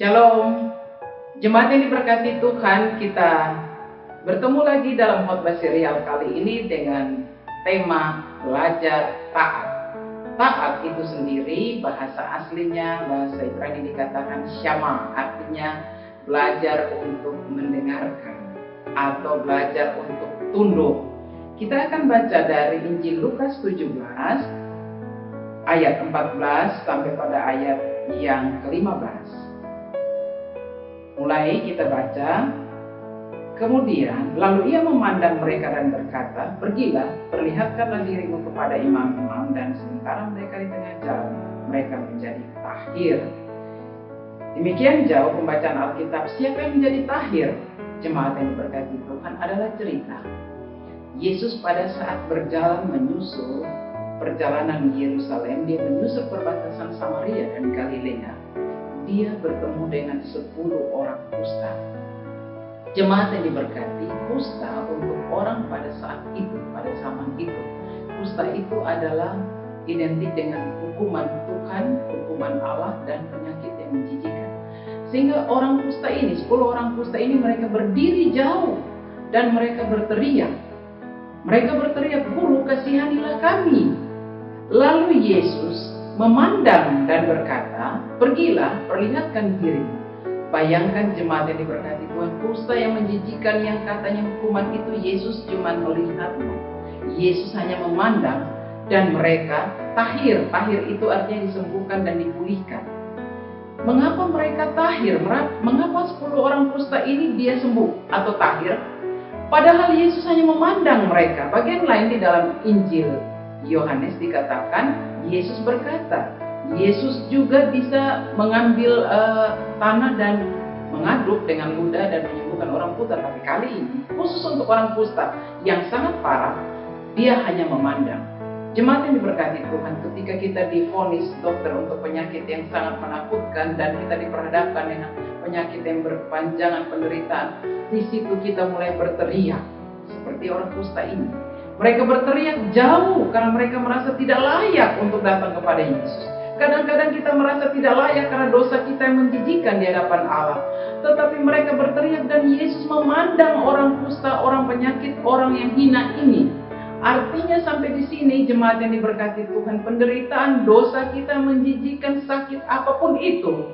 Shalom, jemaat yang diberkati Tuhan, kita bertemu lagi dalam khotbah serial kali ini dengan tema belajar taat. Taat itu sendiri bahasa aslinya, bahasa Ibrani dikatakan syama, artinya belajar untuk mendengarkan atau belajar untuk tunduk. Kita akan baca dari Injil Lukas 17 ayat 14 sampai pada ayat yang ke-15. Mulai kita baca. Kemudian lalu ia memandang mereka dan berkata, "Pergilah, perlihatkanlah dirimu kepada imam-imam." Dan sementara mereka di tengah jalan, mereka menjadi tahir. Demikian jauh pembacaan Alkitab. Siapa yang menjadi tahir? Jemaat yang diberkati Tuhan, adalah cerita Yesus pada saat berjalan menyusul perjalanan Yerusalem. Dia menyusul perbatasan Samaria dan Galilea. Dia bertemu dengan 10 orang kusta. Jemaat yang diberkati, kusta untuk orang pada saat itu, pada zaman itu, kusta itu adalah identik dengan hukuman Tuhan, hukuman Allah, dan penyakit yang menjijikan. Sehingga orang kusta ini, 10 orang kusta ini, mereka berdiri jauh dan mereka berteriak. Mereka berteriak, "Guru, kasihanilah kami." Lalu Yesus memandang dan berkata, "Pergilah, perlihatkan dirimu." Bayangkan jemaat yang diberkati Tuhan, kusta yang menjijikan yang katanya hukuman itu, Yesus cuma melihatmu. Yesus hanya memandang dan mereka tahir. Tahir itu artinya disembuhkan dan dipulihkan. Mengapa mereka tahir? Mengapa 10 orang kusta ini dia sembuh atau tahir? Padahal Yesus hanya memandang mereka. Bagian lain di dalam Injil Yohanes dikatakan, Yesus berkata, Yesus juga bisa mengambil tanah dan mengaduk dengan ludah dan menyembuhkan orang buta. Tapi kali ini, khusus untuk orang kusta yang sangat parah, dia hanya memandang. Jemaat yang diberkati Tuhan, ketika kita divonis dokter untuk penyakit yang sangat menakutkan dan kita diperhadapkan dengan penyakit yang berkepanjangan, penderitaan, di situ kita mulai berteriak seperti orang kusta ini. Mereka berteriak jauh karena mereka merasa tidak layak untuk datang kepada Yesus. Kadang-kadang kita merasa tidak layak karena dosa kita yang menjijikan di hadapan Allah. Tetapi mereka berteriak dan Yesus memandang orang kusta, orang penyakit, orang yang hina ini. Artinya sampai di sini jemaat yang diberkati Tuhan, penderitaan dosa kita menjijikan, sakit apapun itu,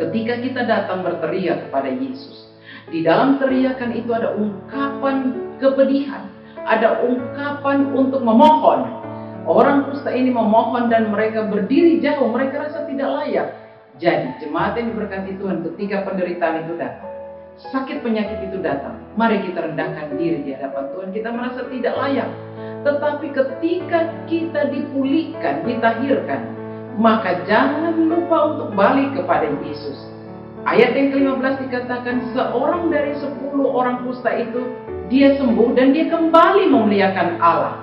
ketika kita datang berteriak kepada Yesus, di dalam teriakan itu ada ungkapan kepedihan, ada ungkapan untuk memohon. Orang kusta ini memohon dan mereka berdiri jauh, mereka rasa tidak layak. Jadi jemaat yang diberkati Tuhan, ketika penderitaan itu datang, sakit penyakit itu datang, mari kita rendahkan diri di hadapan Tuhan. Kita merasa tidak layak. Tetapi ketika kita dipulihkan, ditahirkan, maka jangan lupa untuk balik kepada Yesus. Ayat yang ke-15 dikatakan, seorang dari 10 orang kusta itu, dia sembuh dan dia kembali memuliakan Allah.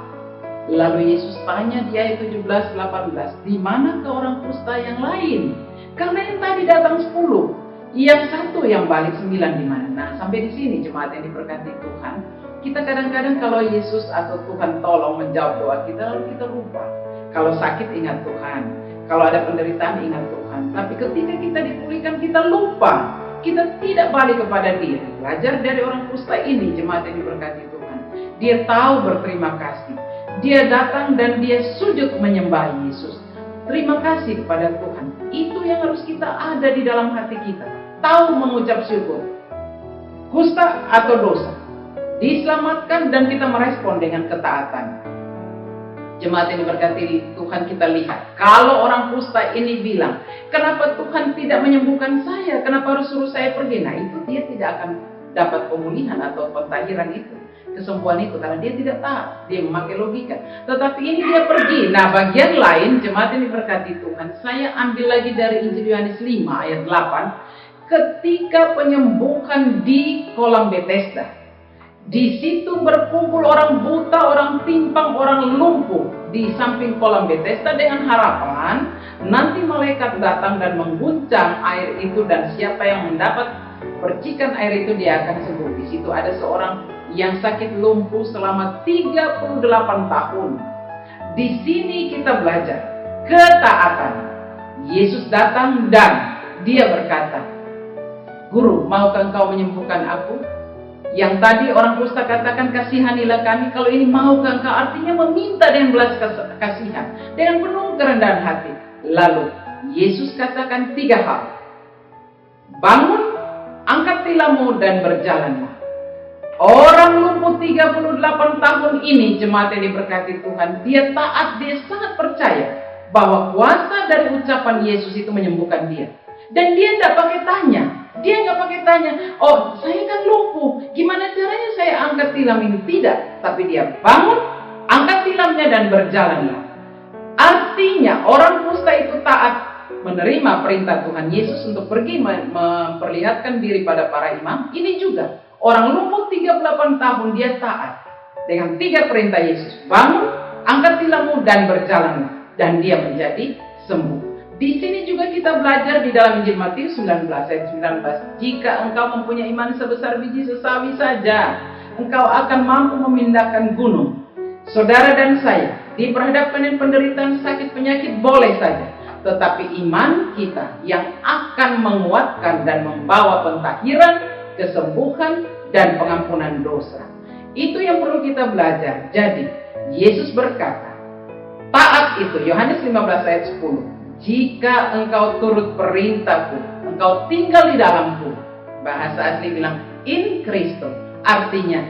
Lalu Yesus tanya di ayat 17-18, di mana ke orang kusta yang lain? Karena yang tadi datang 10, yang satu yang balik 9 di mana? Nah, sampai di sini jemaat yang diberkati Tuhan, kita kadang-kadang kalau Yesus atau Tuhan tolong menjawab doa kita, lalu kita lupa. Kalau sakit ingat Tuhan, kalau ada penderitaan ingat Tuhan. Tapi ketika kita dipulihkan kita lupa. Kita tidak balik kepada Dia. Belajar dari orang kusta ini, jemaat yang diberkati Tuhan. Dia tahu berterima kasih. Dia datang dan dia sujud menyembah Yesus. Terima kasih kepada Tuhan. Itu yang harus kita ada di dalam hati kita. Tahu mengucap syukur. Kusta atau dosa diselamatkan dan kita merespon dengan ketaatan. Jemaat yang diberkati Tuhan, kita lihat. Kalau orang kusta ini bilang, kenapa Tuhan tidak menyembuhkan saya? Kenapa harus suruh saya pergi? Nah, itu dia tidak akan dapat pemulihan atau pentahiran itu, kesembuhan itu, karena dia tidak taat. Dia memakai logika. Tetapi ini dia pergi. Nah, bagian lain, jemaat yang diberkati Tuhan, saya ambil lagi dari Injil Yohanes 5 ayat 8. Ketika penyembuhan di kolam Bethesda. Di situ berkumpul orang buta, orang timpang, orang lumpuh di samping kolam Bethesda dengan harapan nanti malaikat datang dan mengguncang air itu dan siapa yang mendapat percikan air itu dia akan sembuh. Di situ ada seorang yang sakit lumpuh selama 38 tahun. Di sini kita belajar ketaatan. Yesus datang dan dia berkata, "Guru, maukah engkau menyembuhkan aku?" Yang tadi orang kusta katakan, "Kasihanilah kami." Kalau ini, "Maukah engkau?" artinya meminta dengan belas kasihan, dengan penuh kerendahan hati. Lalu Yesus katakan 3 hal. Bangun, angkat tilammu dan berjalanlah. Orang lumpuh 38 tahun ini, jemaat yang diberkati Tuhan, dia taat, dia sangat percaya bahwa kuasa dari ucapan Yesus itu menyembuhkan dia. Dan dia tidak pakai tanya. Dia nggak pakai tanya, "Oh, saya kan lumpuh, gimana caranya saya angkat tilam ini?" Tidak. Tapi dia bangun, angkat tilamnya dan berjalanlah. Artinya orang kusta itu taat, menerima perintah Tuhan Yesus untuk pergi memperlihatkan diri pada para imam. Ini juga orang lumpuh 38 tahun, dia taat dengan 3 perintah Yesus. Bangun, angkat tilammu dan berjalanlah. Dan dia menjadi sembuh. Di sini juga kita belajar di dalam Injil Matius 19 ayat 19. "Jika engkau mempunyai iman sebesar biji sesawi saja, engkau akan mampu memindahkan gunung." Saudara dan saya diperhadapkan dengan penderitaan sakit penyakit boleh saja, tetapi iman kita yang akan menguatkan dan membawa pentahiran, kesembuhan, dan pengampunan dosa. Itu yang perlu kita belajar. Jadi Yesus berkata, taat itu, Yohanes 15 ayat 10. "Jika engkau turut perintahku, engkau tinggal di dalamku." Bahasa asli bilang in Kristus. Artinya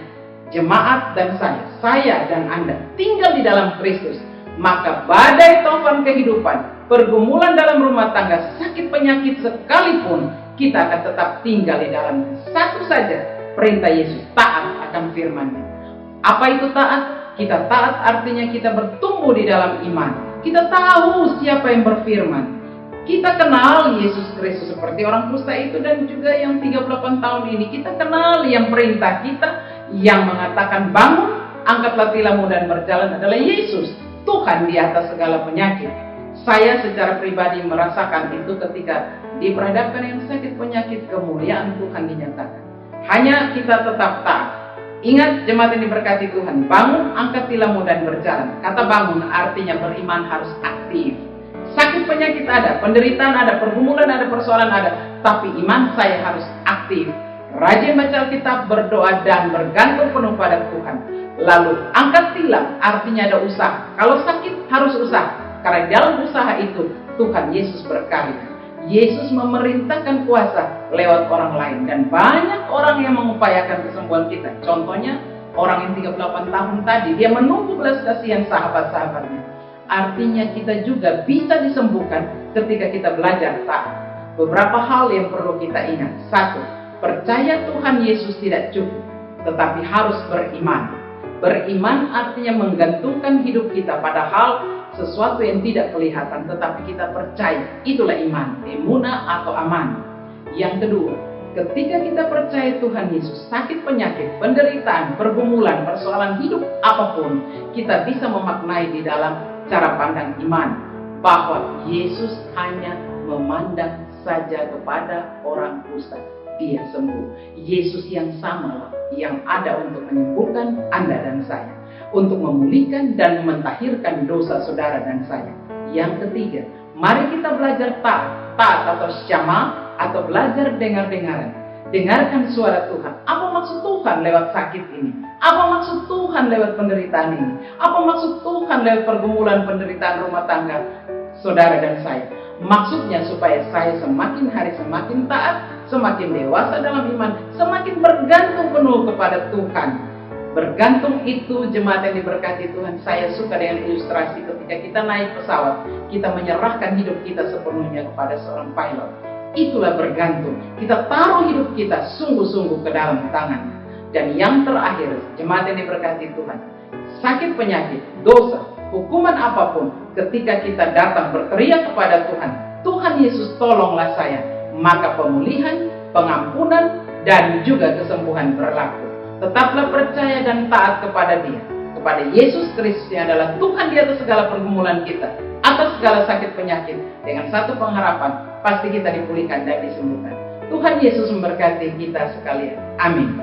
jemaat dan saya dan Anda tinggal di dalam Kristus. Maka badai taufan kehidupan, pergumulan dalam rumah tangga, sakit penyakit sekalipun, kita akan tetap tinggal di dalam. Satu saja perintah Yesus, taat akan firman-Nya. Apa itu taat? Kita taat artinya kita bertumbuh di dalam iman. Kita tahu siapa yang berfirman. Kita kenal Yesus Kristus seperti orang kusta itu, dan juga yang 38 tahun ini. Kita kenal yang perintah kita, yang mengatakan bangun, angkatlah tilammu dan berjalan adalah Yesus, Tuhan di atas segala penyakit. Saya secara pribadi merasakan itu ketika diperhadapkan yang sakit penyakit, kemuliaan Tuhan dinyatakan. Hanya kita tetap taat. Ingat jemaat yang diberkati Tuhan, bangun, angkat tilammu dan berjalan. Kata bangun artinya beriman harus aktif. Sakit penyakit ada, penderitaan ada, pergumulan ada, persoalan ada, tapi iman saya harus aktif. Rajin baca Alkitab, berdoa, dan bergantung penuh pada Tuhan. Lalu angkat tilam artinya ada usaha. Kalau sakit harus usaha, karena dalam usaha itu Tuhan Yesus berkarya. Yesus memerintahkan kuasa lewat orang lain, dan banyak orang yang mengupayakan kesembuhan kita. Contohnya orang yang 38 tahun tadi, dia menunggu belas kasihan sahabat-sahabatnya. Artinya kita juga bisa disembuhkan ketika kita belajar taat. Beberapa hal yang perlu kita ingat. 1. Percaya Tuhan Yesus tidak cukup, tetapi harus beriman. Beriman artinya menggantungkan hidup kita pada hal sesuatu yang tidak kelihatan, tetapi kita percaya. Itulah iman, emunah atau aman. Yang kedua, ketika kita percaya Tuhan Yesus, sakit penyakit, penderitaan, pergumulan, persoalan hidup apapun, kita bisa memaknai di dalam cara pandang iman, bahwa Yesus hanya memandang saja kepada orang kusta, dia sembuh. Yesus yang sama yang ada untuk menyembuhkan Anda dan saya, untuk memulihkan dan mentahirkan dosa saudara dan saya. Yang ketiga, mari kita belajar taat atau syama, atau belajar dengar-dengaran. Dengarkan suara Tuhan. Apa maksud Tuhan lewat sakit ini? Apa maksud Tuhan lewat penderitaan ini? Apa maksud Tuhan lewat pergumulan penderitaan rumah tangga saudara dan saya? Maksudnya supaya saya semakin hari semakin taat, semakin dewasa dalam iman, semakin bergantung penuh kepada Tuhan. Bergantung itu jemaat yang diberkati Tuhan. Saya suka dengan ilustrasi ketika kita naik pesawat, kita menyerahkan hidup kita sepenuhnya kepada seorang pilot. Itulah bergantung. Kita taruh hidup kita sungguh-sungguh ke dalam tangannya. Dan yang terakhir, jemaat yang diberkati Tuhan, sakit penyakit, dosa, hukuman apapun, ketika kita datang berteriak kepada Tuhan, Tuhan Yesus tolonglah saya, maka pemulihan, pengampunan, dan juga kesembuhan berlaku. Tetaplah percaya dan taat kepada Dia, kepada Yesus Kristus yang adalah Tuhan di atas segala pergumulan kita, atas segala sakit penyakit, dengan satu pengharapan, pasti kita dipulihkan dan disembuhkan. Tuhan Yesus memberkati kita sekalian. Amin.